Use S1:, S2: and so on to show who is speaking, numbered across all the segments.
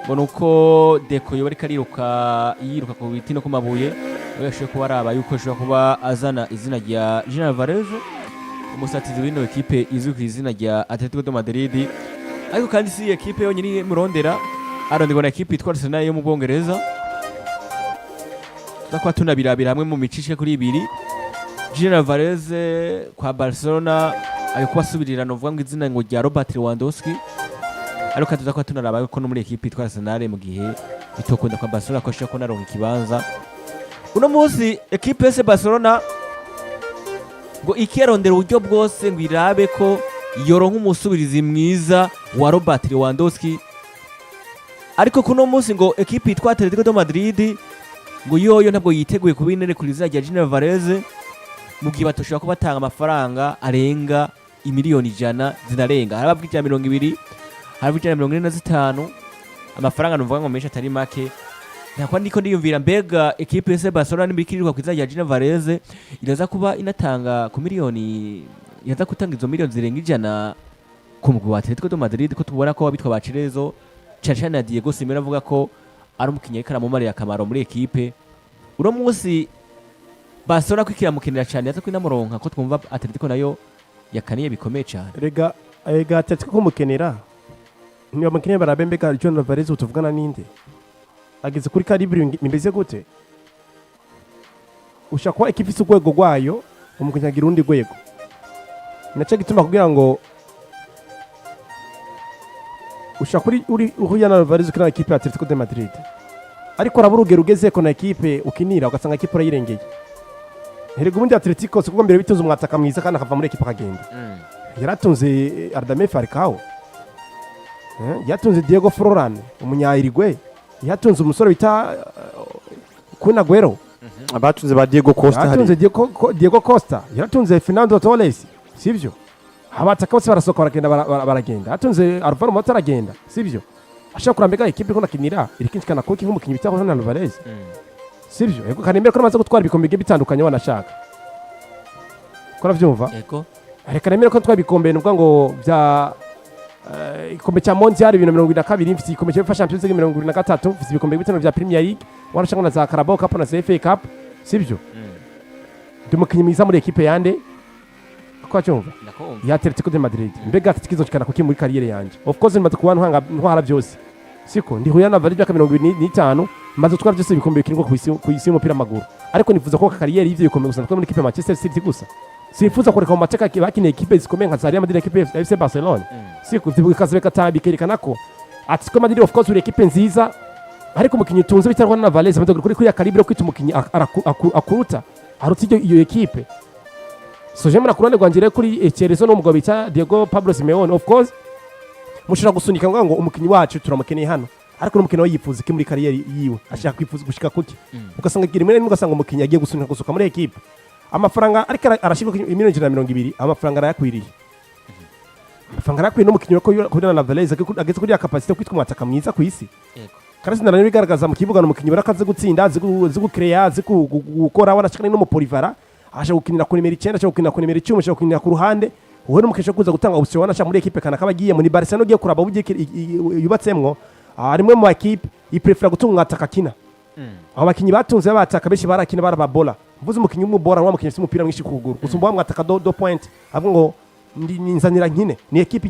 S1: ngo nuko Deko yoba ariko yiruka ku biti no ku mabuye yashoboye kuba araba yuko ashobora kuba azana izina rya Julián Álvarez umusatizi w'ino ekipe izwi ku izina rya Atlético de Madrid ariko kandi si ekipe yonyine murondera aronderwa na ekipe yitwa Arsenal yo mu Bwongereza tukaba tunabirabira hamwe mu micishike kuri ibiri Julián Álvarez kwa Barcelona ari kubasubirira no vuga ngo izina ngo rya Robert Lewandowski ariko kandi tukaba tunaraba ko no muri ekipe yitwa Arsenal mu gihe bitokunda kwa Barcelona ko ashaka kunaronka ikibanza uno munsi ekipe ya Barcelona ngo ikirondera uburyo bwose ngo irabe ko yoronka umusubirizi mwiza wa Robert Lewandowski ariko kuno munsi ngo ekipe yitwa Atletico de Madrid ngo yoyo ntabwo yiteguye kubinere kuri izina rya Julián Álvarez mu gihe batoshobora kuba batanga amafaranga arenga imiliyoni 100 zinarenga harababwije 200 harabwije 45 amafaranga numvuga ngo menshi atari make nakwa ndiko ndiyumvira mbega ekipe ya Barcelona nimbikirirwa ku izina rya Julián Álvarez iraza kuba inatanga ku miliyoni yaza gutanga izo miliyoni zirenga 100 ku mugwi wa Atletico de Madrid ko tubona ko abitwa bacirezo cyane na Diego Simeone avuga ko ari umukinnyi karamumariye akamaro muri ekipe uno munsi Barcelona kwikira mukinira cyane yaza kwinamuronka ko twumva Atletico nayo yakaniye bikomeye cyane
S2: rega Atletico kumukenera niyo mukinyi barabembeka Julián Álvarez utuvugana ninde ageze kuri calibre nimbeze gute ushakwa ekipe isugwego gwayo umukinnyi agira undi gwego nace gituma kugira ngo ushakuri uri Julián Álvarez ukina ekipe ya Atletico de Madrid ariko raburugero ugeze ko na ekipe ukinira ugasanga ekipe urayirengeye herego ubundi Atletico sikuko mbere bitunze umwataka mwiza kandi akava muri ekipe akagenda yaratunze Ardame Falcao yatunze Diego Forlan umunya-Uruguay yatunze umusore bita Kun Agüero
S3: abatunze ba Diego Costa
S2: yatunze Diego Costa yaratunze Fernando Torres sivyo abataka bose barasoka baragenda atunze Alvaro Morata aragenda sivyo ashaka kurambika ekipe ko nakinira irikinshikana ko nk'umukinyi bita Julián Álvarez sivyo yego kanembere ko namaze gutwara ibikombe bitandukanye wanashaka ko navyumva
S1: yego
S2: areka nemere ko twari bikombe nubwo ngo bya ikombe cya Mondial 2022 mfite ikombe cya Champions League 2023 mfite ibikombe bitano bya Premier League wanashaka na za Carabao Cup na FA Cup sivyo ndumukinyi mwiza muri ekipe yande ko cyumva ya Atletico de Madrid mbega kizo kikana kuki muri kariyere yanje of course nimaze kuba ntwara byose siko ndi Julián Álvarez bya 2025 maze twara byose bikombe bikinirwa ku isi y'umupira w'amaguru ariko nifuza ko kariyere y'ivyo bikombe gusa muri ekipe ya Manchester City gusa sifuza kureka mu mateka bakine ekipe zikomeye nka Real Madrid ekipe ya FC Barcelona siko bikaze bikerekana ko Atletico Madrid of course uri ekipe nziza ariko umukinyi tunze bitarwa na Álvarez amaze kuri ya calibre kwita umukinyi akuruta arutse iyo ekipe so jemwe nakurane gwanjire kuri ecyerezo n'umugabo bita Diego Pablo Simeone of course mushira gusunika ngo umukinyi wacu turamukeneye hano ariko n'umukinyi we yifuza ki muri kariyeri yiwe ashaka kwifuza gushika kuki ugasanga gira imwe ugasanga umukinyi agiye gusuka muri ekipe amafaranga ariko arashirwa imiliyoni 120 amafaranga arayakwiriye amafaranga arakwiriye n'umukinyi ko Julián Álvarez ageze kuri ya capacity kwitwa umwataka mwiza ku isi yego kandi sinarane bigaragaza mu kibuga n'umukinyi barakaze gutsinda zigukreya zigukora wanashikana n'umupolivara aje gukinira ku nimero 9 aje gukinira ku nimero 10 aje gukinira ku ruhande uwo n'umukesha kuza gutanga option wanasha muri ekipe kana kabagiye muri Barcelona ugiye kuraba ugiye yubatsemwo arimwe mu ekipe iprefera gutunga umwataka kina abakinyi batunze bataka beshi barakina barababola mvuze umukinyi w'umubora n'umukinyi w'umupira mwinshi kuguru usumba mwataka do point avuga ngo ninzanira nkine ni ekipe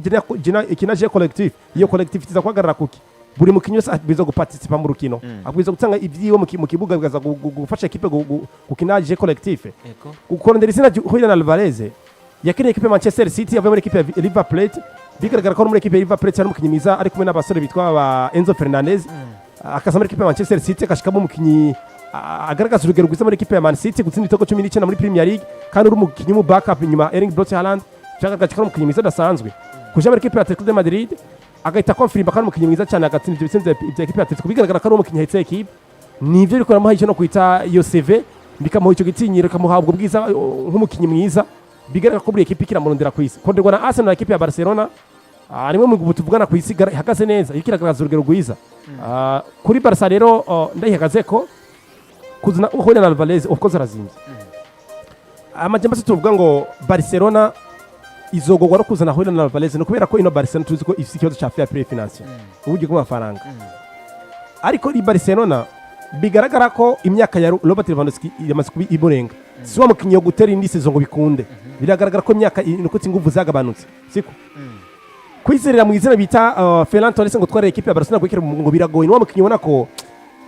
S2: ikina je collectif iyo collectif tiza kwagarara kuki buri mukinyi wese abiza guparticipa mu rukino abwiza gutanga ibyiwe mu kibuga bigaza gufasha ekipe gukina je collectif gukorondera izina Julián Álvarez yakine ekipe Manchester City yavuye muri ekipe ya Liverpool bigaragara ko muri ekipe ya Liverpool cyane umukinyi mwiza ari kumwe n'abasore bitwa ba Enzo Fernandez akaza muri ekipe ya Manchester City akashikamo umukinyi agaragaza urugero rwiza muri ekipe ya Man City gutsinda ibitego 19 muri Premier League kandi uri umukinyi mu backup nyuma Erling Braut Haaland cyangwa gakira umukinyi mwiza dasanzwe kuja muri ekipe ya Atletico de Madrid agahita confirma kandi umukinyi mwiza cyane agatsinda ibyo bitsinze ibya ekipe ya Atletico bigaragara ko ari umukinyi hetse ekipe nivyo riko namuhaye no kwita iyo CV bikamuha icyo gitinyiro kamuhabwa ubwiza nk'umukinyi mwiza bigaragara ko buri ekipe kiramurondera ku isi konderwa na Arsenal ekipe ya Barcelona arimwe mu tuvugana ku isi ihagaze neza ikiragaragaza urugero rwiza kuri Barca rero ndayihagaze ko kuzana Julián Álvarez of course arazinze amajyamba se tuvuga ngo Barcelona izogogwa no kuzana Julián Álvarez no kubera ko ino Barcelona tuzi ko ifite ikibazo cya fair play financier ubugiye bw'amafaranga ariko i Barcelona bigaragara ko imyaka ya Robert Lewandowski yamaze kuba iburenga si wa mukinyi yo gutera indi sezo ngo bikunde biragaragara ko imyaka nuko ingufu zagabanutse siko kwizerera mu izina bita Ferran Torres ngo tware equipe ya Barcelona kwikira ngo biragoye wa mukinyi ubona ko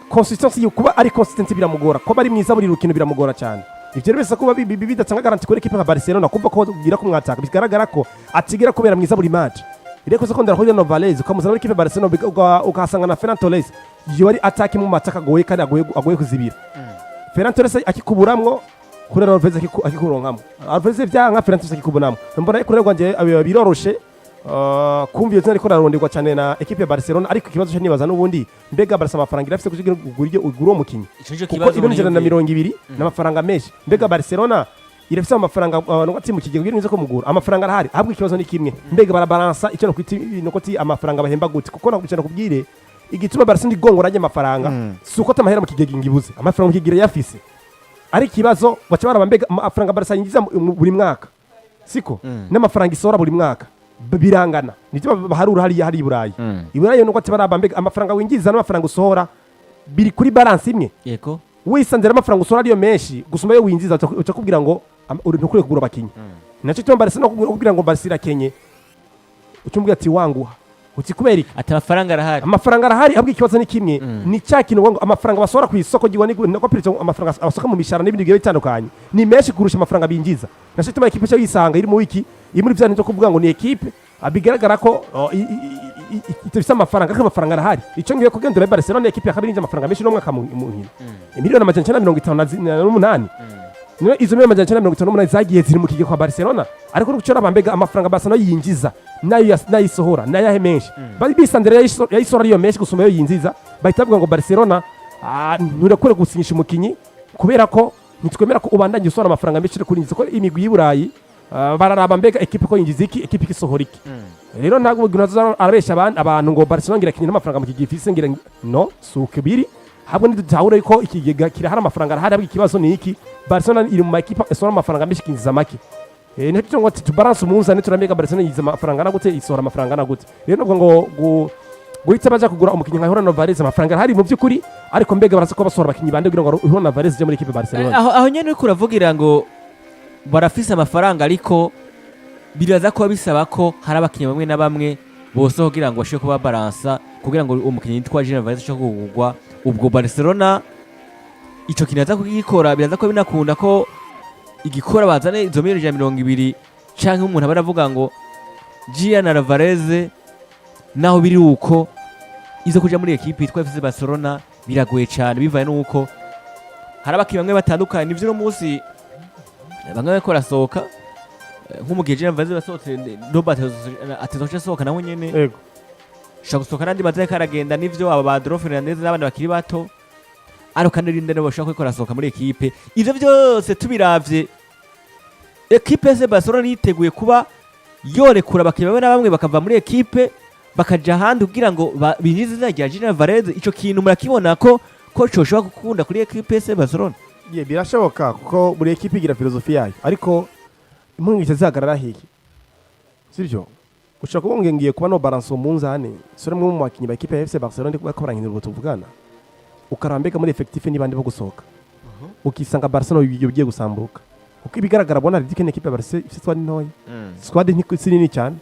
S2: consistency yo kuba ari consistency biramugora ko bari mwiza muri rukino biramugora cyane ivyo rero kuba bidatanga garanti kuri equipe ya Barcelona kumva ko ugira ko mwataka bigaragara ko atigira kubera mwiza buri match ireko se kondera Julián Álvarez ukamuzana muri equipe ya Barcelona ukahasanga na Ferran Torres yo ari attack mu mataka goye kandi agoye kuzibira Ferran Torres akikuburamwo Julián Álvarez akikuronkamo Álvarez vyanka Ferran Torres akikubunamo mbona ko rero nje biroroshe kumva iyo tari ko raronderwa cyane na equipe ya Barcelona ariko ikibazo cyo nibaza n'ubundi mbega Barca amafaranga irafise kugira uguro mukinyi kuko ibinjira na 200 n'amafaranga menshi mbega Barcelona irafise amafaranga n'ugati mu kigego ngize ko mugura amafaranga arahari ahubwo ikibazo ni kimwe mbega barabalansa icyo no kwiti nokoti amafaranga bahemba gute kuko nakucana kubwire igituma Barcelona igongoranye amafaranga suko tamahera mu kigego ngibuze amafaranga mu kigero yafise ari ikibazo baca barabambega amafaranga Barca yinjiza buri mwaka siko n'amafaranga isora buri mwaka birangana nicyo baharura hari Burayi Iburayi nuko ati barabambega amafaranga winjiza n'amafaranga usohora biri kuri balance imwe
S1: yego
S2: wisanzira amafaranga usohora ariyo menshi gusuma yo winjiza uca kubwira ngo ntukure kugura bakinyi nacyo cyo Barcelona kubwira ngo Barcelona Kenya ucumbwira ati wanguha uti kubera iki
S1: ati amafaranga
S2: arahari ahubwo ikibazo ni kimwe ni cya kintu ngo amafaranga basohora ku isoko giwa niko pirito amafaranga asohoka mu mishara n'ibindi bigiye bitandukanye ni menshi kurusha amafaranga binjiza nacyo tuma equipe cyo yisanga iri mu wiki imuri bya nito kuvuga ngo ni equipe abigaragara ko itafise amafaranga kandi amafaranga arahari icyo ngiye kugendera Barcelona equipe yakabiri inje amafaranga menshi no mwaka mu nkino miliyoni 958 niyo izo miliyoni 958 zagiye ziri mu kige kwa Barcelona ariko rucora bambega amafaranga Barcelona yinjiza nayo isohora nayo menshi bari bisandira yayisohora ariyo menshi gusuma yo yinjiza bahita bavuga ngo Barcelona nturekure gusinyisha umukinyi kubera ko nitwemera ko ubandanye usora amafaranga menshi kuri inzo ko imigwi y'Iburayi bararaba mbega equipe ko yinjiza iki equipe isohora iki rero ntabwo ginazo arabesha abantu ngo Barcelona ngira kinyi n'amafaranga mu kigifise ngira no suke biri habwo nidutahura ko ikigega kira hari amafaranga arahari abwo ikibazo ni iki Barcelona iri mu equipe isora amafaranga menshi kinjiza make nicyo ngo tubalance umunzane turambega Barcelona yiza amafaranga na gute isora amafaranga na gute rero ngo guhita baje kugura umukinyi nka Julián Álvarez amafaranga arahari mu byukuri ariko mbega barasa ko basora bakinyi bande kugira ngo Julián Álvarez je muri equipe Barcelona
S1: aho nyene uri kuravugira ngo barafise amafaranga ariko biraza ko bisaba ko hari abakinyi bamwe na bamwe bose kugira ngo bashike kuba balance kugira ngo umukinyi yitwa Julián Álvarez cyo kugurwa ubwo Barcelona ico kinaza kugikora biraza ko binakunda ko igikora bazane izo miliyoni 200 canke umuntu abaravuga ngo Julián Álvarez naho biri uko izo kuja muri equipe yitwa FC Barcelona biragoye cyane bivaye nuko hari abakinyi bamwe batandukanye nivyo no munsi bamwe bakora soka nk'umugihe Julián Álvarez basohotse Robert atizoce soka naho nyene
S2: yego
S1: shaka soka nandi bazaye karagenda nivyo aba Badro Fernandez n'abandi bakiri bato ariko kandi rinde no bashaka gukora soka muri equipe ivyo byose tubiravye equipe FC Barcelona yiteguye kuba yorekura abakinyi bamwe na bamwe bakava muri equipe bakaja handi kugira ngo binjize izina rya Julián Álvarez ico kintu murakibona ko coshobora gukunda kuri equipe FC Barcelona
S2: birashoboka kuko buri equipe igira filozofi yayo ariko impungenge zagarara hiki sivyo ushaka kubonge ngiye kuba no balance umunzane sore mwe mu bakinyi ba equipe ya FC Barcelona ndi kubarangira ngo tuvugana ukarambeka muri effectif nibandi bo gusohoka ukisanga Barcelona bigiye gusambuka uko ibigaragara bona ridike ne equipe ya Barcelona ifite squad ntoya squad nini cyane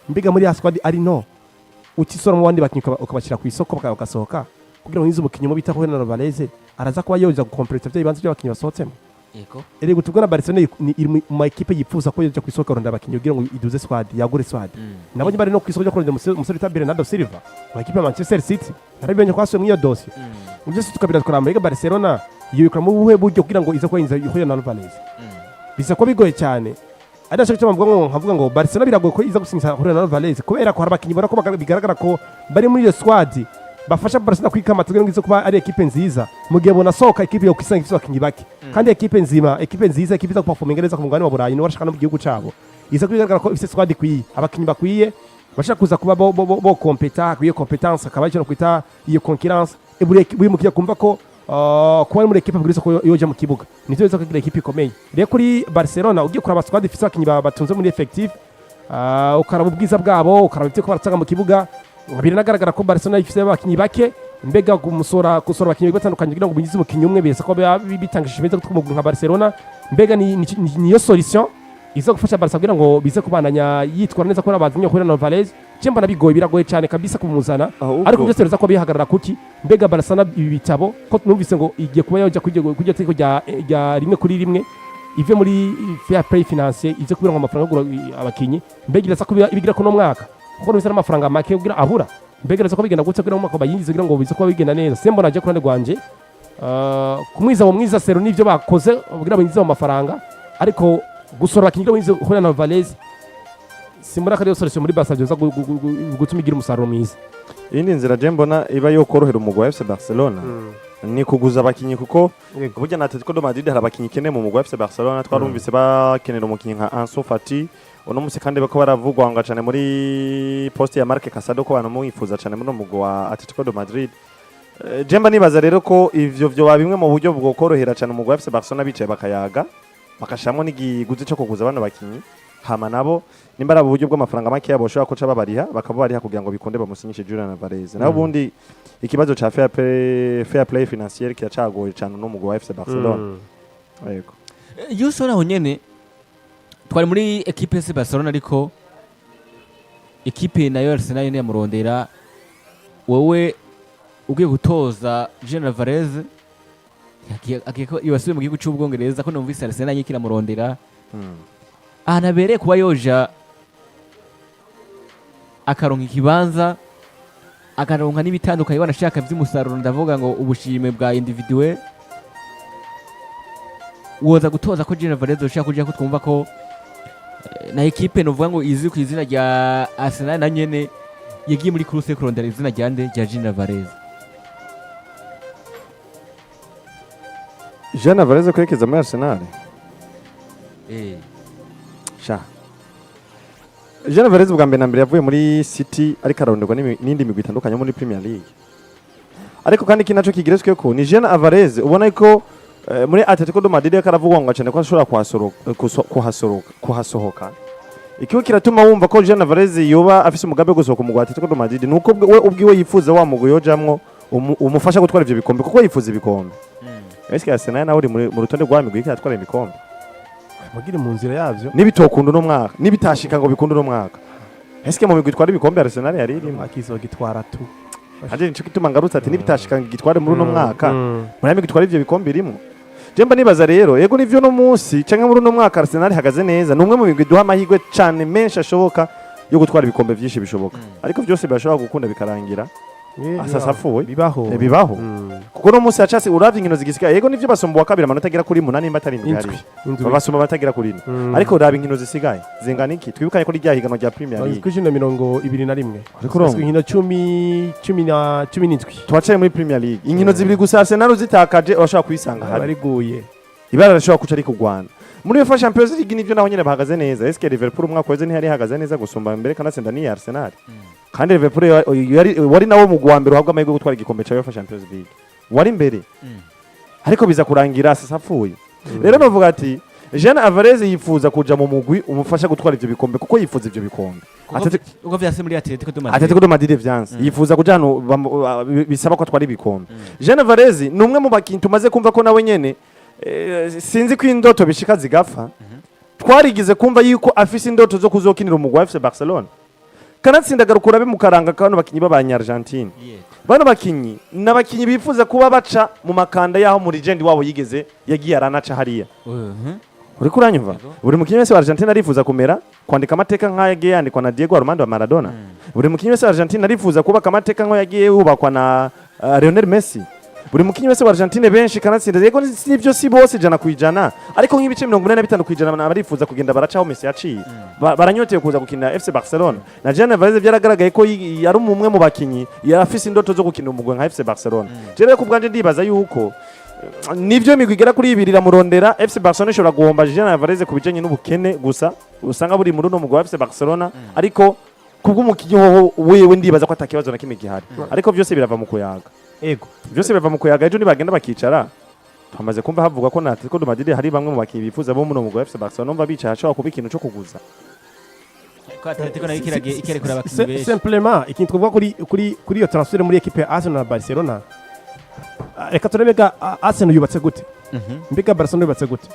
S2: mbiga muri ya squad ari no ukisora mu bandi bakinyi ukabashira ku isoko bakasohoka kugira ngo nizo umukinyi mu bita Julián Álvarez araza kuba yoza gukompleta byo bibanze by'abakinyi basohotsemo
S1: yego
S2: ere gutubwa na Barcelona iri mu equipe yifuza ko yoja ku isoko ronda abakinyi kugira ngo iduze squad yagure squad nabonye bari no ku isoko ryo kurondera umusore ta Bernardo Silva mu equipe ya Manchester City narabyenye kwasuye mu iyo dossier ujye tukabira twaramba Barcelona yibikira mu buhe buryo kugira ngo ize ko yinza Julián Álvarez bisa ko bigoye cyane adashaka cyo mvuga nkavuga ngo Barcelona biragoye ko iza gusinyisa Julián Álvarez kubera ko harabakinyi bara ko bigaragara ko bari muri iyo squad bafasha Barcelona kwikama tugira ngo izo kuba ari equipe nziza mu gihe bona soka equipe yo kwisanga ifite abakinyi bake kandi equipe nzima equipe nziza equipe za performing neza ku mugani wa Burayi no warashaka no mu gihugu cabo iza kubigaragara ko ifite squad kwiye abakinyi bakwiye bashaka kuza kuba bo competa kwiye competence akaba cyo kwita iyo concurrence buri mukiya kumva ko kuba muri equipe bwiriza ko yoje mu kibuga nivyo biza kugira equipe ikomeye rero kuri Barcelona ugiye kuraba squad ifite abakinyi batunze muri effective ukaraba ubwiza bwabo ukaraba ibyo ko baratanga mu kibuga biranagaragara ko Barcelona ifite abakinyi bake mbega gusora abakinyi batandukanye kugira ngo binjize umukinyi umwe bese ko bitangishije beza gutuma nka Barcelona mbega niyo solution izo gufasha Barca kugira ngo bize kubandanya yitwara neza ko nabazinyo kuri Álvarez cyemba nabigoye biragoye cyane kabisa kumuzana ariko byose reza ko bihagarara kuki mbega Barcelona ibi bitabo ko numvise ngo igiye kuba yaje kujya tiko rya rimwe kuri rimwe ive muri fair play financier ize kubira ngo amafaranga gura abakinyi mbega irasa ko ibigira ko no mwaka kuko n'ubise amafaranga make kugira abura mbega irasa ko bigenda gutse kugira ngo mwaka bayinjize kugira ngo bize kuba bigenda neza sembo naje kurande gwanje kumwiza mu mwiza sero nivyo bakoze kugira ngo binjize amafaranga ariko gusora abakinyi kugira ngo binjize Álvarez simbura kariyo solution muri Barca byoza gutuma igira umusaruro mwiza.
S3: Indi nzira je mbona iba yo korohera umugwa wa FC Barcelona ni kuguza abakinyi kuko burya na Atletico de Madrid hari abakinyi kene mu mugwa wa FC Barcelona twarumvise bakenera umukinyi nka Ansu Fati uno musi kandi bako baravugwa nga cyane muri poste ya Marc Casado ko banamuyifuza cyane muri umugwa wa Atletico de Madrid. Jemba nibaza rero ko ivyo babimwe mu buryo bwo korohera cyane umugwa wa FC Barcelona bicaye bakayaga bakashamwe n'igiguzi cyo kuguza bano bakinyi hama nabo nimba ari uburyo bw'amafaranga make yabo bashobora ko cababariha bakabariha kugira ngo bikunde bamusinyishe Julián Álvarez naho bundi ikibazo cha fair play financier kiracagoye cyane no mugwa wa FC Barcelona yego
S1: yuso naho nyene twari muri equipe ya FC Barcelona ariko equipe nayo Arsenal yene yamurondera wowe ugiye gutoza Julián Álvarez akiko yasubiye mu gihugu cy'Ubwongereza ko numvise Arsenal yikira murondera anabereye kuba yoja akaronka ikibanza akaronka n'ibitandukanye banashaka vy'umusaruro ndavuga ngo ubushime bwa individuel woza gutoza ko Julián Álvarez ushaka kuja ko twumva ko na equipe novuga ngo izi ku izina rya Arsenal na nyene yagiye muri course kurondera izina rya Julián Álvarez.
S3: Julián Álvarez kwerekeza muri Arsenal sha Julián Álvarez bwa mbere na mbere yavuye muri City ariko aronderwa n'indi migwi itandukanye muri Premier League ariko kandi kinacho kigeretswe ko ni Julián Álvarez ubona ko muri Atletico de Madrid karavugwa ngo cyane ko ashobora kuhasohoka ikiwe kiratuma wumva ko Julián Álvarez yoba afise umugambi wo gusohoka mu Atletico de Madrid nuko we ubwiwe yifuza wa mugo yojamwo umufasha gutwara ivyo bikombe kuko yifuza ibikombe Eske Arsenal nawe uri mu rutonde rwa migwi yatwara ibikombe
S2: mugire mu nzira yavyo
S3: nibitokunda no mwaka nibitashika ngo bikunda no mwaka eske mu migwi twara ibikombe Arsenal yari irimo
S2: akizo gitwara tu
S3: anje nico kituma ngarutse ati nibitashika gitware muri no mwaka muri migwi twara ivyo bikombe irimo jemba nibaza rero yego nivyo no munsi canke muri no mwaka Arsenal hagaze neza numwe mu migwi duha amahirwe cyane menshi ashoboka yo gutwara ibikombe byinshi bishoboka ariko byose birashobora gukunda bikarangira asasafuwe bibaho kuko no munsi yacase uravye inkino zigisigaye yego nivyo basomba kabiri amanota agera kuri 8 nimba atari indwi basomba batagira kuri 4 ariko uravye inkino zisigaye zingana iki twibukanye ko rya higanwa rya Premier League
S2: kujina 21 ariko inkino 17
S3: twacaye muri Premier League inkino zibiri gusa Arsenal zitakaje urashobora kuyisanga hari
S2: bariguye
S3: ibara rashobora kuca ari kugwana muri UEFA Champions League nivyo naho nyene bahagaze neza eske Liverpool umwaka weze ntihari hagaze neza gusumba mbere kanasenda ni Arsenal kandi Liverpool wari nawo mu gwambere uhabwa amahirwe gutwara igikombe cya UEFA Champions League wari mbere ariko biza kurangira asapfuye rero navuga ati Julián Álvarez yifuza kuja mu mugwi umufasha gutwara ivyo bikombe kuko yifuza ivyo bikombe
S1: uko vyase muri
S3: Atletico de Madrid vyanse yifuza kuja hano bisaba ko atwara ibikombe Julián Álvarez ni umwe mu bakinyi tumaze kumva ko nawe nyene sinzi ko indoto bishika zigapfa twarigize kumva yuko afise indoto zo kuzokinira umugwi wa FC Barcelona kanatsinda garukura be mukaranga kano bakinyi b'abanya Argentine bano bakinyi nabakinyi bifuza kuba baca mu makanda yaho muri legend wabo yigeze yagiye aranaca hariya uri kuranyumva buri mukinyi wese wa Argentina arifuza kumera kwandika amateka nk'ayagiye yandikwa na Diego Armando Maradona buri mukinyi wese wa Argentina arifuza kubaka amateka nk'ayagiye yubakwa na Lionel Messi buri mukinyi wese wa Argentine benshi kanatsinda yego nivyo si bose jana kwijana ariko nk'ibice 45 kwijana barifuza kugenda baracaho Messi yaciye baranyoteye kuza gukina FC Barcelona na Julián Álvarez byaragaragaye ko yari umwe mu bakinyi yafise indoto zo gukina umugwi nka FC Barcelona rero ku bwanje ndibaza yuko nivyo migwi igera kuri 2 iramurondera FC Barcelona ishobora guhomba Julián Álvarez kubijanye n'ubukene gusa usanga buri muri no mugwi wa FC Barcelona ariko kubw'umukinyi ho wewe ndibaza ko atakibazo na kimwe gihari ariko byose birava mu kuyaga
S2: ego
S3: byose biva mu kuyaga ejo nibagenda bakicara twamaze kumva havuga ko na Atletico de Madrid hari bamwe mu bakinyi bifuza bo muri umugwi wa FC Barcelona numva bicaye ashobora kuba ikintu cyo kuguza
S1: ko Atletico nayo ikirekura abakinnyi benshi
S2: simplement ikintu twavuga kuri iyo transfer muri equipe ya Arsenal na Barcelona, reka turebega Arsenal yubatse gute, mbega Barcelona yubatse gute.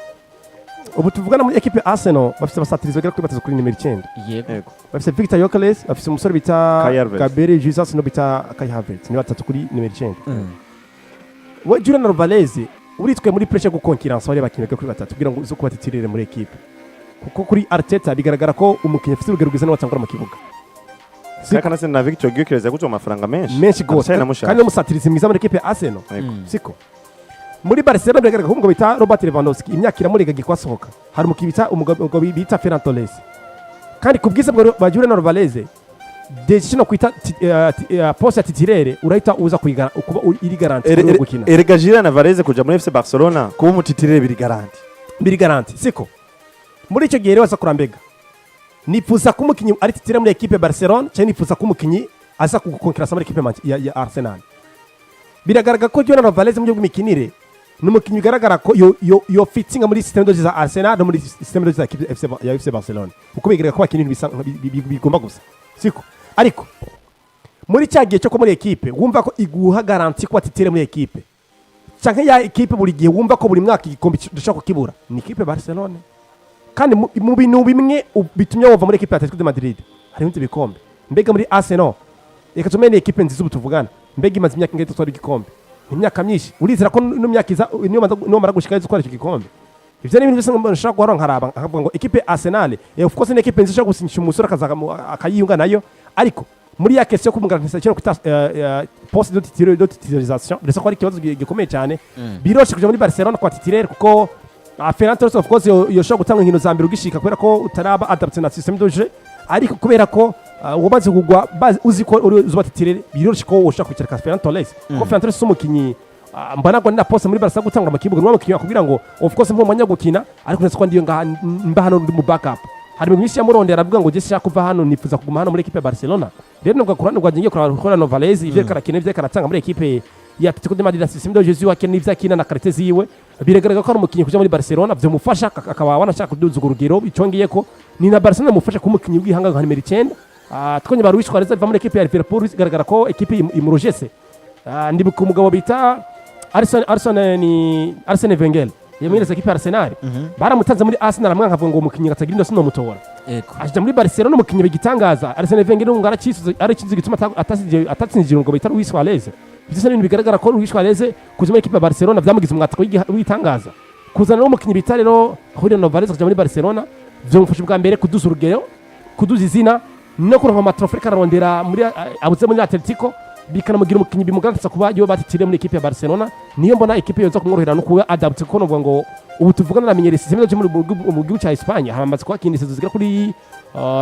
S2: Ubu tuvugana muri equipe ya Arsenal bafite abasatirizi bagera kuri batatu kuri nimero 9.
S1: yego
S2: Bafite Victor Gyökeres, bafite umusore bita
S3: Kai Havertz.
S2: Gabriel Jesus no bita Kai Havertz, ni batatu kuri nimero 9. We Julián Álvarez uritwe muri pressure yo gukonkiransa bari bakinnyi kuri batatu kugira ngo uzo kubatitirire muri equipe, kuko kuri Arteta bigaragara ko umukinnyi afite urugero rwiza n'uwatangura mu kibuga.
S3: Kana se na Victor Gyökeres yaguze amafaranga menshi
S2: gose kandi n'umusatirizi mwiza muri equipe ya Arsenal. Siko muri Barcelona bigaragara ko ngo bita Robert Lewandowski imyaka iramurega gikwasohoka, hari umukinnyi bita umugabo bita Ferran Torres, kandi ku bwiza bwa Julián Álvarez deje no kwita poste ya titulaire urahita uza kuba iri garanti yo gukina.
S3: Erega Julián Álvarez kuja muri FC Barcelona kuba umutitire biri garanti siko. Muri icyo gihe rero waza kurambega nifuza ko umukinnyi ari titire muri equipe ya Barcelona cyangwa nifuza ko umukinnyi aza kukonkerasa muri equipe ya Arsenal. Biragaragara ko Julián Álvarez mu by'imikinire n'umukinnyi bigaragara ko yo fitting muri system za Arsenal no muri system za FC Barcelona, uko bigaragara ko bakinira bigomba gusa siko. Ariko muri cya gihe cyo ko muri equipe wumva ko iguha garanti ko atitire muri equipe cyangwa ya equipe buri gihe wumva ko buri mwaka igikombe dushaka kukibura ni equipe Barcelona, kandi mu bintu bimwe bitumye wova muri equipe ya Atletico de Madrid hari ibindi bikombe. Mbega muri Arsenal reka tumenye equipe nziza ubu tuvugana, mbega imaze imyaka ingahe tutwara igikombe, imyaka myinshi urizera ko no myaka iza niyo mara gushika izo kwara igikombe. Ivyo ni ibintu bisa nshaka guhora nkaraba nkavuga ngo equipe Arsenal of course ni equipe nziza gusinyisha umusore akayiyunga nayo, ariko muri ya question kumugarantisa cyo kwita poste de titularisation ndetse ko ari kibazo gikomeye cyane. Biroshe kuja muri Barcelona kwa titulaire kuko Ferran Torres of course yoshaka gutanga inkino za mbere ugishika kubera ko utaraba adapté na système de jeu, ariko kubera ko wabanze kugwa uzi ko uzuba titulaire biroshe ko woshaka kwicara Ferran Torres ko Ferran Torres umukinyi mbana ngo na poste muri Barca gutanga amakibuga n'umukinyi akubwira ngo of course mpo manya gukina, ariko nese ko ndiyo mba hano ndi mu backup. Hari mu myinshi yamurondera aravuga ngo gese kuva hano nifuza kuguma hano muri equipe ya Barcelona. Rero nubwo kurana ngo ngiye kurana Julián Álvarez ivyo karakene ivyo karatanga muri equipe ya Atletico de Madrid system de Jésus akene ivyo akina na karite ziwe, biragaragara ko ari umukinyi kuja muri Barcelona byo mufasha akaba wanashaka kuduza urugero icongeye ko ni na Barcelona mufasha kumukinyi bwihanga nka nimero 9. Tkonye barushwa reza va muri equipe ya Liverpool bigaragara ko equipe imurojese. Ndibuka umugabo bita Arsene Wenger yamenyereza equipe ya Arsenal baramutanze muri Arsenal amwe nkavuga ngo umukinyi atagira ino sino mutora aje muri Barcelona umukinyi bigitangaza Arsene Wenger ngo arakizi gituma atatsinjira ngo bita Luis Suarez. Bizisa n'ibintu bigaragara ko Luis Suarez kuza muri equipe ya Barcelona byamugize umwatako w'itangaza, kuzana n'umukinyi bita rero Julián Álvarez kuja muri Barcelona byamufasha bwa mbere kuduza urugero, kuduza izina no kuronka amatrofe kararondera muri abuze muri Atletico, bikanamugira umukinyi bimugarantsa kuba yo batitire muri equipe ya Barcelona. Niyo mbona equipe yoza kumworohera no kuba adapte ko no ngo ubu tuvugana namenyere system yo mu gihugu cya Espagne hamaze kwa kindi zigera kuri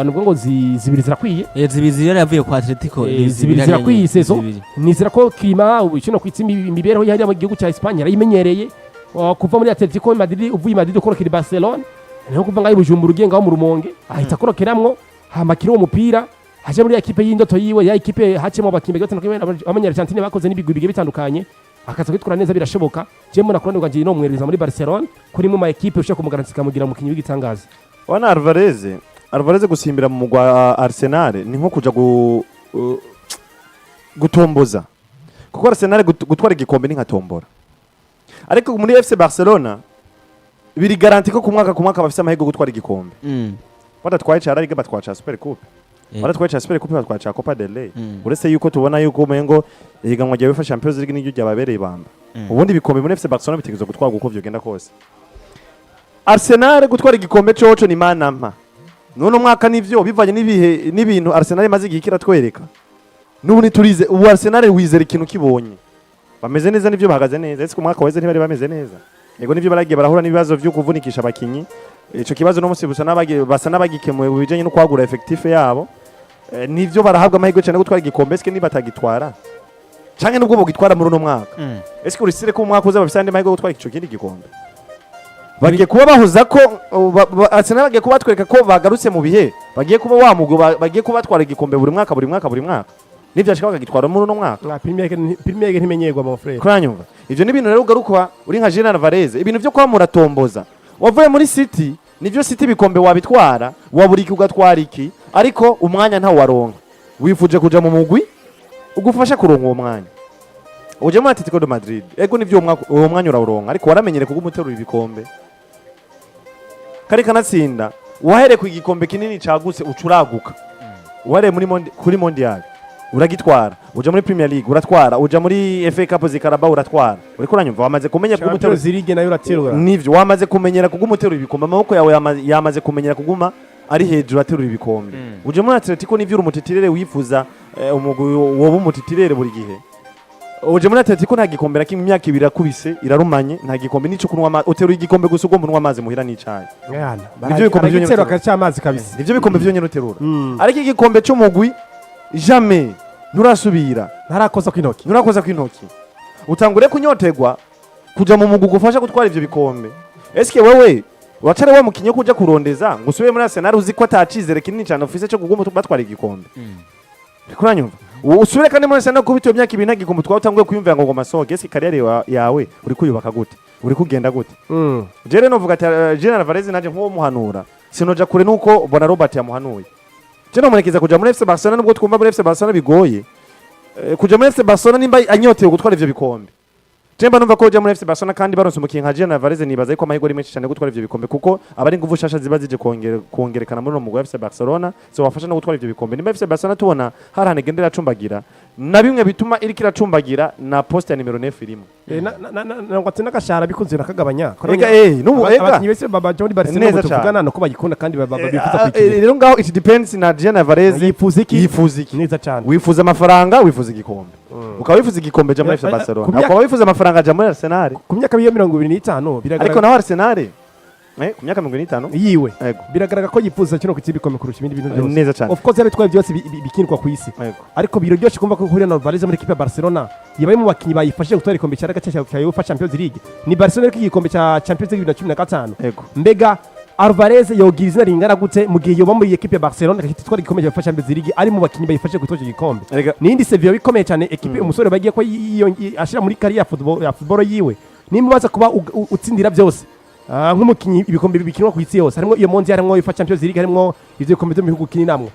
S3: nubwo ngo zibiri zirakwiye
S1: zibiri yavuye kwa Atletico
S2: zibiri zirakwiye saison nizira ko klima ubishino kwitsa imibereho yari mu gihugu cya Espagne yarayimenyereye kuva muri Atletico Madrid uvuye Madrid korokera Barcelona niho kuva ngaho Bujumbura ugenga mu Rumonge ahita korokeramwo hamakira uwo mupira haje muri equipe y'indoto yiwe ya equipe hacemo bakimbe gatandukanye abanya Argentine bakoze n'ibigwi bigiye bitandukanye akaza kwitwara neza birashoboka. Jemo nakorana ngo ngiye no mwereza muri Barcelona kuri mu ma equipe ushaka kumugarantsa mugira umukinyi w'igitangaza.
S3: Wana Álvarez gusimbira mu mugwa Arsenal ni nko kuja gutomboza, kuko Arsenal gutwara igikombe ni nka tombora, ariko muri FC Barcelona biri garanti ko ku mwaka bafite amahirwe gutwara igikombe. Badatwaye cyara ligue batwacha Super Coupe, badatwaye Super Coupe batwacha Copa del Rey. Uretse yuko tubona yuko umengo ihiganwa rya UEFA Champions League n'iryo ryababereye ibamba. Ubundi bikombe muri FC Barcelona bitegezwe gutwara uko vyogenda kose. Arsenal gutwara igikombe coco ni manampa. None umwaka nivyo bivanye n'ibihe n'ibintu Arsenal maze igikira twereka. Nubu niturize ubu Arsenal wizera ikintu kibonye. Bameze neza nivyo bahagaze neza. Ese ku mwaka weze ntibari bameze neza. Yego nivyo baragiye barahura n'ibibazo byo kuvunikisha abakinyi. Ico kibazo no musi basa n'abagikemuye bijanye no kwagura effectif yabo. Nivyo barahabwa amahirwe cyane gutwara igikombe eske niba atagitwara. Canke nubwo bogitwara muri uno mwaka. Eske urisire ko umwaka uza bafite andi mahirwe gutwara ico kindi gikombe. Bagiye kuba bahuza ko Arsenal bagiye kuba twereka ko bagarutse mu bihe, bagiye kuba wamugo bagiye kuba batwara igikombe buri mwaka. Nivyo ashaka gitwara muri uno mwaka.
S2: Premier ntimenyerwa mon frère.
S3: Kuranyumva. Ivyo ni ibintu rero ugaruka uri nka Julián Álvarez, ibintu byo kwa muratomboza. Wavuye muri City, nivyo City bikombe wabitwara, waburiki ugatwara iki? ariko umwanya ntawo waronka wifuje kuja mu mugwi ugufasha kuronka uwo mwanya uje muri Atletico de Madrid ego nivyo uwo mwanya urawuronka ariko waramenyere kugumuterura ibikombe kari kanatsinda wahere ku igikombe kinini cagutse ucuraguka ware kuri mondial uragitwara uja muri Premier League uratwara uja muri FA Cup zikaraba uratwara uriko uranyumva wamaze kumenya kugumuterura
S2: zirige nayo uraterura
S3: nivyo wamaze kumenyera kugumuterura ibikombe amaboko yawe yamaze kumenyera kuguma ari hejuru aterura ibikombe uje muri Atletico nivyo urumutitirere wifuza umugwi woba umutitirere buri gihe uje muri Atletico nta gikombe na kimwe imyaka ibiri akubise irarumanye nta gikombe nico kunwa uterura igikombe gusa ugomba unwa amazi muhira n'icayi
S2: nivyo bikombe byo nyene akacyamazi kabisa
S3: nivyo bikombe byo nyene uterura ariko igikombe cy'umugwi jamais nturasubira nturakoza kwintoki utangure kunyotegwa kuja mu mugwi gufasha gutwara ivyo bikombe eske wewe wacare wa mukinyo kuja kurondeza ngo usubire muri Arsenal uzi ko atacizere kinini cyane ofise cyo kuguma batwara igikombe kuranyumva usubire kandi muri Arsenal kubita imyaka ibiri nta gikombe twatanguye kuyumvira ngo masoge eske carrière yawe uri kuyubaka gute uri kugenda gute jere novuga ati Julián Álvarez naje nko muhanura sinoja kure nuko bona Robert yamuhanuye Jeno murekeza kuja muri FC Barcelona nubwo twumva muri FC Barcelona bigoye kuja muri FC Barcelona nimba anyoteye gutwara ivyo bikombe Jemba numva ko uja muri FC Barcelona kandi baronse umukinyi nka Julián Álvarez nibaza yuko amahirwe ari menshi cyane gutwara ivyo bikombe kuko abari nguvu shasha ziba zije kongerekana muri umugwi wa FC Barcelona so wafasha no gutwara ivyo bikombe nimba FC Barcelona tubona harane gendera acumbagira na bimwe bituma iri kiracumbagira na poste ya numero 9 irimo
S2: ngo ati nakashara bikunze nakagabanya
S3: nubu
S2: abakinyi bese baba muri Barcelona tuvugana no ko bagikunda kandi bifuza kwikira
S3: rero ngaho it depends na Julián Álvarez yifuza iki
S2: neza cyane
S3: wifuza amafaranga wifuza igikombe ukaba wifuza igikombe ja muri FC Barcelona ukaba wifuza amafaranga ja muri Arsenal
S2: ku myaka ya 25 biragaragara
S3: ariko naho Arsenal ku myaka 25
S2: yiwe biragaragara ko yifuza kino kukibikombe kurusha ibindi bintu byose
S3: neza cyane
S2: of course ari twari byose bikinirwa ku isi ariko biroryoshye kumva ko Julián Álvarez muri equipe ya Barcelona yabaye mu bakinyi bayifashije gutwara igikombe cya gatatu cya UEFA Champions League ni Barcelona ariko igikombe cya Champions League 2015 mbega Álvarez yogira izina ringana gute mu gihe yoba muri equipe ya Barcelona akitwara igikombe cya UEFA Champions League ari mu bakinyi bayifashije gutwara igikombe nindi Sevilla bikomeye cyane equipe umusore bagiye ko ashira muri career ya football yiwe nimubaza kuba utsindira byose nk'umukinyi ibikombe bikinwa ku isi yose harimo iyo mondial harimo UEFA Champions League harimo ivyo bikombe byo mu bihugu kininamwe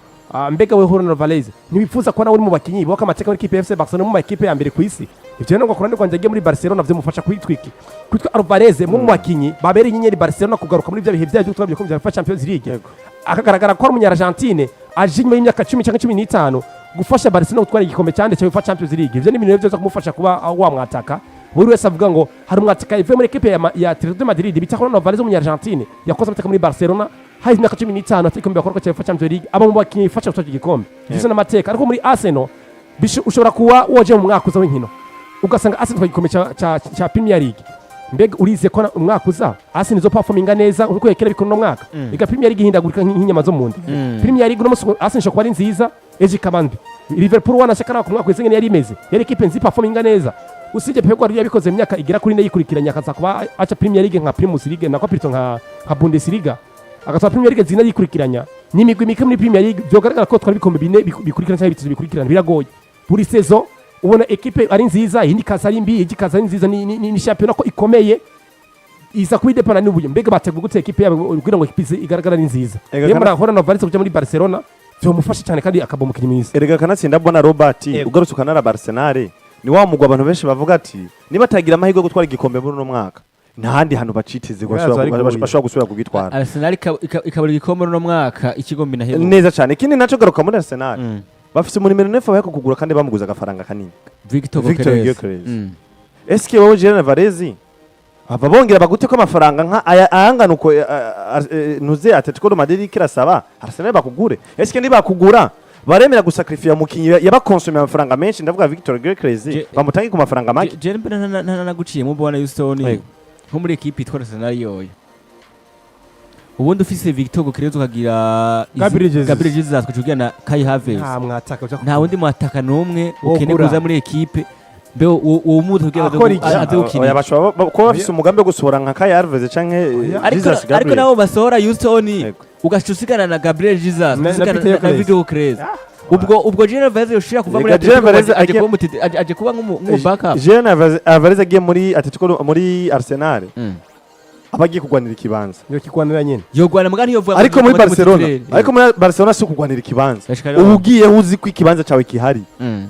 S2: mbega we Julián Álvarez ntibifuza ko nawe uri mu bakinyi boka amateka muri equipe ya FC Barcelona mu equipe ya mbere ku isi ivyo no gukora ndiko njye muri Barcelona byo mufasha kwitwiki kwitwa Álvarez mu bakinyi babere inyenyeri Barcelona kugaruka muri bya bihe bya gutwara ibikombe bya UEFA Champions League akagaragara ko ari umunya Argentine aje nyuma y'imyaka 10 cyangwa 15 gufasha Barcelona gutwara igikombe cyane cya UEFA Champions League ivyo ni ibintu byo kumufasha kuba wamwataka buri wese avuga ngo hari umwataka ivuye muri equipe ya Atletico de Madrid bita Julián Álvarez umunya Argentine yakoze amateka muri Barcelona hari imyaka 15 atikombe bakora cya Champions League aba mu bakinyi ifasha gutwara igikombe gisa n'amateka ariko muri Arsenal ushobora kuba woje mu mwaka uza w'inkino ugasanga Arsenal igikombe cya Premier League mbega urize ko umwaka uza Arsenal zo performinga neza nkuko yekera bikono mwaka iga Premier League hindagurika nk'inyama zo mundi Premier League no musi Arsenal shokwa ari nziza eje kabandi Liverpool wanashakana ku mwaka wese yari imeze yari equipe nzi performinga neza usije Pep Guardiola yabikoze imyaka igera kuri 4 yikurikiranya akaza kuba acha Premier League nka Primus League na Capito nka Bundesliga akaza Premier League zina yikurikiranya n'imigwi mike muri Premier League byogaragara ko twari bikombe bine bikurikirana cyangwa bitatu bikurikirana biragoye buri saison ubona equipe ari nziza indi kaza ari mbi igikaza ari nziza ni champion ko ikomeye iza kwidepana n'ubuye mbega bategura gute equipe yabo kugira ngo equipe igaragara ni nziza yemara Julián Álvarez kuja muri Barcelona byo mufasha cyane kandi akabomuka mwiza
S3: erega kanatsinda bona Robert ugarutse ukanara Arsenal ni wa mugwa abantu benshi bavuga ati niba tagira amahirwe gutwara igikombe muri no mwaka ntahandi hantu baciteze bashobora gusubira kugitwara
S1: Arsenal ikabura igikombe no mwaka ikigombe na hero
S3: neza cyane ikindi naco garuka muri Arsenal bafise muri numero 9 bayako kugura kandi bamuguza agafaranga kanini
S1: Victor Gyökeres
S3: eske wowe Julián Álvarez aba bongera bagute ko amafaranga nka ayangana uko nuze Atletico de Madrid kirasaba Arsenal bakugure eske ndi bakugura baremera gusacrifice mukinyi yabakonsomera amafaranga menshi ndavuga Victor Gyökeres bamutangi ku mafaranga make
S1: je naguciye mu bwana Houston nko muri equipe itwara Arsenal yoyo ubundi ufise Victor Gyökeres ukagira Gabriel Jesus kujugira na Kai Havertz nta wundi mwataka numwe ukene kuza muri equipe be uwo mutu kugira
S3: azukina ko bafise umugambi wo gusohora nka Kai Havertz canke Jesus Gabriel
S1: ariko nabo basohora Houston ugashusikana na Gabriel Jesus na Victor Gyökeres ubwo Julián Álvarez yoshira kuva muri aje kuba nk'umu backup
S3: Julián Álvarez agiye muri Atletico muri Arsenal abagiye kugwanira ikibanza
S2: yo kikwanira nyene
S1: yogwana mugani yovuga
S3: ariko muri Barcelona si kugwanira ikibanza ubu ugiye uzi ko ikibanza cawe kihari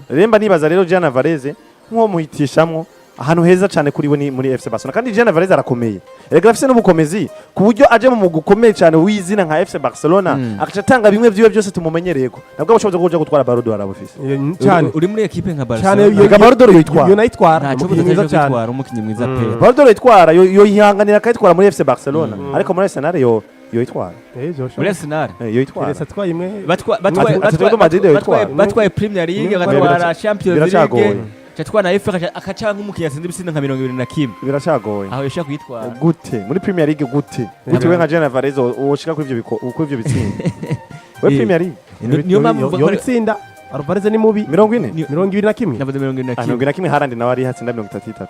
S3: remba nibaza rero Julián Álvarez nko muhitishamwo ahantu heza cyane kuri we ni muri FC Barcelona kandi Julián Álvarez arakomeye erega afise n'ubukomezi ku buryo aje mu gukomeye cyane wizina nka FC Barcelona akaca tanga bimwe byiwe byose tumumenyereyeko nabwo abashoboza kuja gutwara Ballon d'Or abufise
S2: cyane
S1: uri muri equipe nka Barcelona
S2: cyane
S3: erega Ballon d'Or yoyitwara
S2: yo nayitwara
S1: ntaco gutwara umukinyi mwiza pe
S3: Ballon d'Or yoyitwara yo yihanganira kayitwara muri FC Barcelona ariko muri Arsenal yo yoyitwara
S1: muri Arsenal
S3: yoyitwara
S2: Keretse atwaye imwe
S1: batwaye Premier League batwara Champions League chatwana FA akaca nk'umukinya asinze ibisinda nka 21
S3: birashagoye
S1: aho yashaka kwitwara
S3: gute muri Premier League gute we nka Julián Álvarez woshika kuri ivyo bitsinda we Premier League
S1: niyo mpamvu
S2: yo bitsinda Álvarez ni mubi
S3: 21
S1: navuze 21
S3: 21 harandi nawe ari hatsinda 33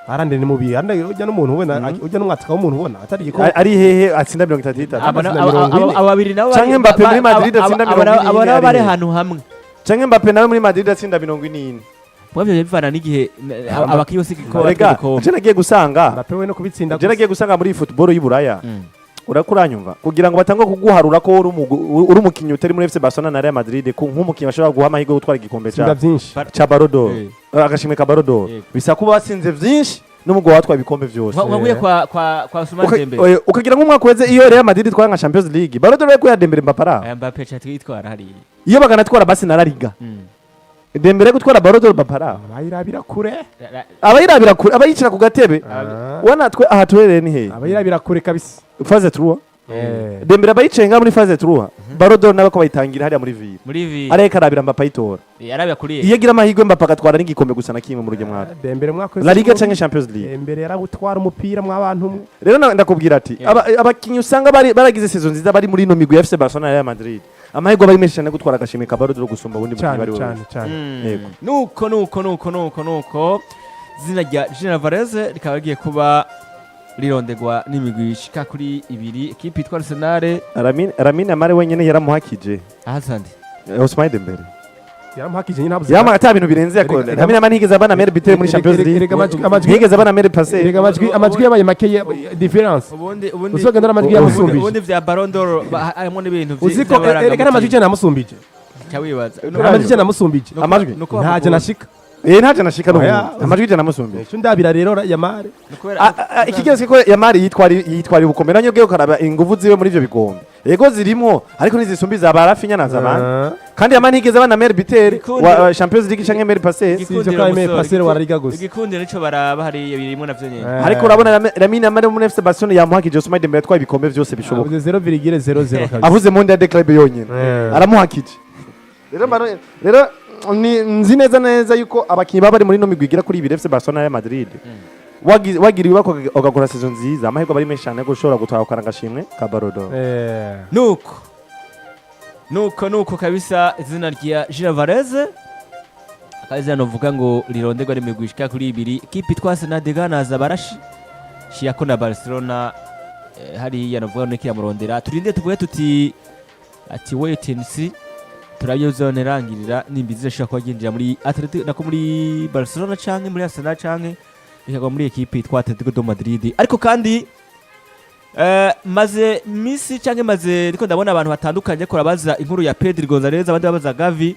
S2: harandi ni mubi harandi ujya n'umuntu ubona ujya n'umwataka w'umuntu ubona atari giko
S3: ari hehe atsinda 33
S1: ababiri nabo
S3: canke Mbappé muri Madrid atsinda 20
S1: abona bari hantu hamwe
S3: canke Mbappé nawe muri Madrid atsinda 40
S1: Mwabyo bivana n'igihe abakiyose ko
S3: je nagiye gusanga
S2: Mbappé we no kubitsinda
S3: je nagiye gusanga muri football y'Iburaya urakuranyumva kugira ngo batangwe kuguharura ko uri umukinyi utari muri FC Barcelona na Real Madrid ko nk'umukinyi bashobora guha amahirwe yo gutwara igikombe ca Ballon d'Or agashimwe ka Ballon d'Or bisa kuba batsinze vyinshi n'umugwa watwaye ibikombe vyose
S1: waguye kwa Ousmane Dembele
S3: ukagira nk'umwaka weze iyo Real Madrid twara nka Champions League Ballon d'Or ko ya Dembele
S1: Mbappé cyatwitwara hari iyo
S3: baganatwara basi na La Liga Dembele gutwara Ballon d'Or bapara
S2: abayirabira kure
S3: abayicira ku gatebe wanatwe aha turere ni he
S2: abayirabira kure kabisa
S3: phase 3 Dembele abayicenga muri phase 3 Ballon d'Or nabako bayitangira hariya muri ville areka arabira Mbappé ayitora
S1: yarabya kuri
S3: iyo gira amahirwe Mbappé agatwara n'igikombe gusa na kimwe mu ruge mwaka
S2: Dembele mwaka
S3: La Liga canke Champions League
S2: Dembele yaragutwara umupira mw'abantu
S3: rero ndakubwira ati abakinyi usanga baragize saison nziza bari muri no migwi ya FC Barcelona na Real Madrid amahirwe bari menshi cyane gutwara agashimwe ka Ballon d'Or gusumba ubundi mukinyi bari
S2: cyane
S1: nuko zina rya Julián Álvarez rikaba rigiye kuba rirondegwa n'imigwi ishika kuri 2 equipe itwa Arsenal
S3: Lamine Yamal wenyene yaramuhakije
S1: ahazandi
S3: Ousmane Dembele
S2: yaramuhakije nyine habuze
S3: yama ata bintu birenze yakora Lamine Yamal ntigeze abana mere bitere muri Champions League ntigeze abana mere passer
S2: amajwi yabaye make difference usoga ndaramajwi yamusumbije
S1: ubundi vya Ballon d'Or harimo n'ibintu
S2: uziko reka n'amajwi cyane namusumbije
S1: cyawibaza
S2: amajwi cyane namusumbije
S3: amajwi
S2: ntaje nashika
S3: ntaje nashika no amajwi cyane namusumbije
S2: cyo ndabira rero Yamal
S3: ikigeze ko Yamal yitwari ubukombe nanyo bwe ukaraba inguvu ziwe muri ivyo bikombe yego zirimo ariko nizisumbiza abarafinya nazabana kandi Yamal ntigeze abana mere bitere wa Champions League canke mere passer
S2: sivyo ka mere passer warariga gusa
S1: igikundiro nico baraba hari birimo navyo nyene
S3: ariko urabona Lamine Yamal muri FC Barcelona yamuhakije Ousmane Dembele atwaye ibikombe byose bishoboka
S2: 0,00 kabisa
S3: avuze mu ndade club yonyene aramuhakije rero ni nzi neza yuko abakinyi baba bari muri no migwi igira kuri 2 FC Barcelona na Madrid wagiriwe bako ogakora saison nziza amahirwe bari menshi cyane gushobora gutwara agashimwe ka Ballon d'Or
S1: nuko kabisa izina rya Julián Álvarez akaza novuga ngo rirondegwa n'imigwi ishika kuri 2 equipe itwa Arsenal de Ganaza barashi shiyako na Barcelona hari yanovuga no kiramurondera turinde tuvuye tuti ati wait and see turayozone rangirira nimbizi zishaka kwaginjira muri Atletico nako muri Barcelona canke muri Arsenal canke bikagwa muri equipe itwa Atletico de Madrid ariko kandi maze misi canke maze ndiko ndabona abantu batandukanye ko rabaza inkuru ya Pedri Gonzalez abandi babaza Gavi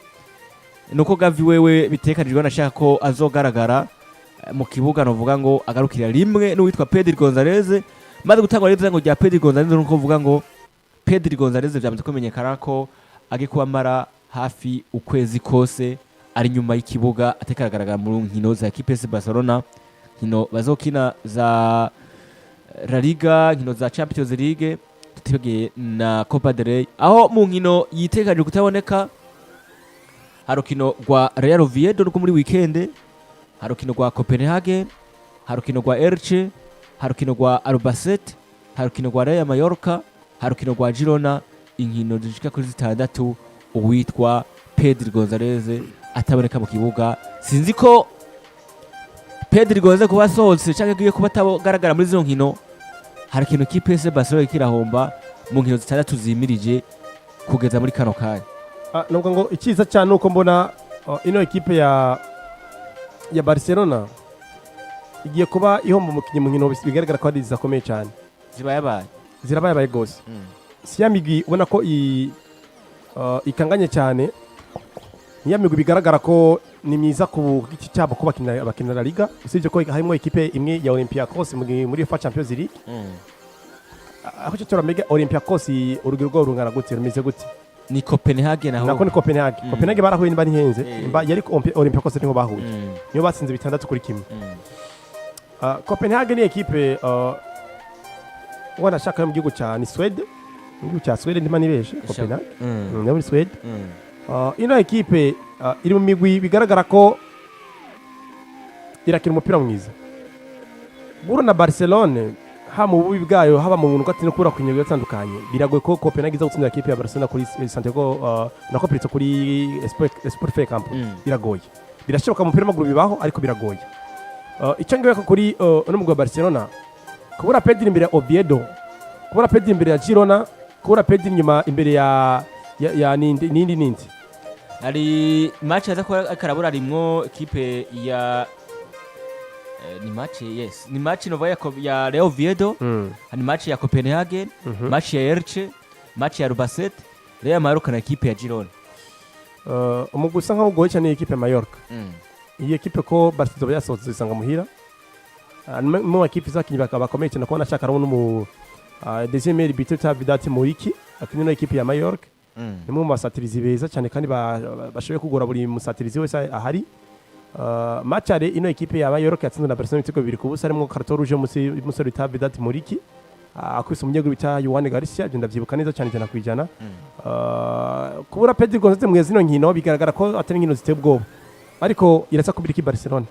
S1: nuko Gavi wewe bitekanijwe nashaka ko azogaragara mu kibuga novuga ngo agarukira rimwe n'uwitwa Pedri Gonzalez maze gutangwa rero ngo rya Pedri Gonzalez nuko vuga ngo Pedri Gonzalez byamaze kumenyekana ko agi kuamara hafi ukwezi kose ari nyuma y'ikibuga atekaragaragara mu nkino za equipe ya Barcelona nkino bazokina za La Liga nkino za Champions League tutibwiye na Copa del Rey aho mu nkino yitekanije kutaboneka harukino rwa Real Oviedo nuko muri weekend harukino rwa Copenhagen harukino rwa Elche harukino rwa Albacete harukino rwa Real Mallorca harukino rwa Girona inkino zishika kuri 6 uwitwa Pedri Gonzalez ataboneka mu kibuga sinzi ko Pedri Gonzalez kuba sohotse cyangwa giye kuba tagaragara muri zino nkino hari ikintu kipe ya Barcelona kirahomba mu nkino 6 zimirije kugeza muri kano kanya
S2: nubwo ngo ikiza cyane uko mbona ino equipe ya Barcelona igiye kuba ihomba mu nkino bigaragara ko ari zizakomeye cyane
S1: zibayabaye
S2: zirabaye gose si ya migwi ubona ko ikanganye cyane niya migwi bigaragara ko ni myiza ku giti cyabo ko bakinira La Liga usibye ko harimo ekipe imwe ya Olympiacos muri UEFA Champions League aho cyo turamega Olympiacos urugero rwo rungana gute rumeze gute
S1: ni Copenhagen aho
S2: nako ni Copenhagen barahuye niba ntihenze yari Olympiacos niho bahuye niyo batsinze 6-1 Copenhagen ni ekipe wanashaka mu gihugu cya ni Sweden mu gihugu cya Sweden ndima nibeshe Copenhagen ni muri Sweden ino ekipe iri mu migwi bigaragara ko irakina umupira mwiza buru na Barcelona ha mu bubi bwayo haba mu buntu gatino kura ku nyego yatandukanye biragoye ko Copenhagen iza gutsinda ekipe ya Barcelona kuri Santiago na Completo kuri Sport Fair Camp biragoye birashoboka mu mupira w'amaguru bibaho ariko biragoye icyo ngiye ko kuri no mu Barcelona kubura Pedri imbere ya Oviedo kubura Pedri imbere ya Girona kubura Pedri inyuma imbere ya nindi
S1: hari match aza ko akarabura rimwo ekipe ya ni match nova ya Real Oviedo hani match ya Copenhagen match ya Elche match ya Albacete Real Mallorca na ekipe ya Girona
S2: umugusa nkaho goye cyane ekipe ya Mallorca iyi ekipe ko Barcelona yasohotse isanga muhira mu ekipe zakinyi bakomeye cyane ko nashaka rano mu deuxième arbitre ta Vidati Moriki akinye no ekipe ya Mallorca ni mu masatirizi beza cyane kandi bashoboye kugora buri musatirizi wese ahari matchare ino ekipe ya Mallorca yatsinze na Barcelona ibitego 2 ku busa harimo karton rouge musore ta Vidati Moriki akwise umunyego bita Juan Garcia genda byibuka neza cyane cyane kwijana kubura Pedri Gonzalez mu zino nkino bigaragara ko atari nkino ziteye ubwoba ariko irasa kubira ki Barcelona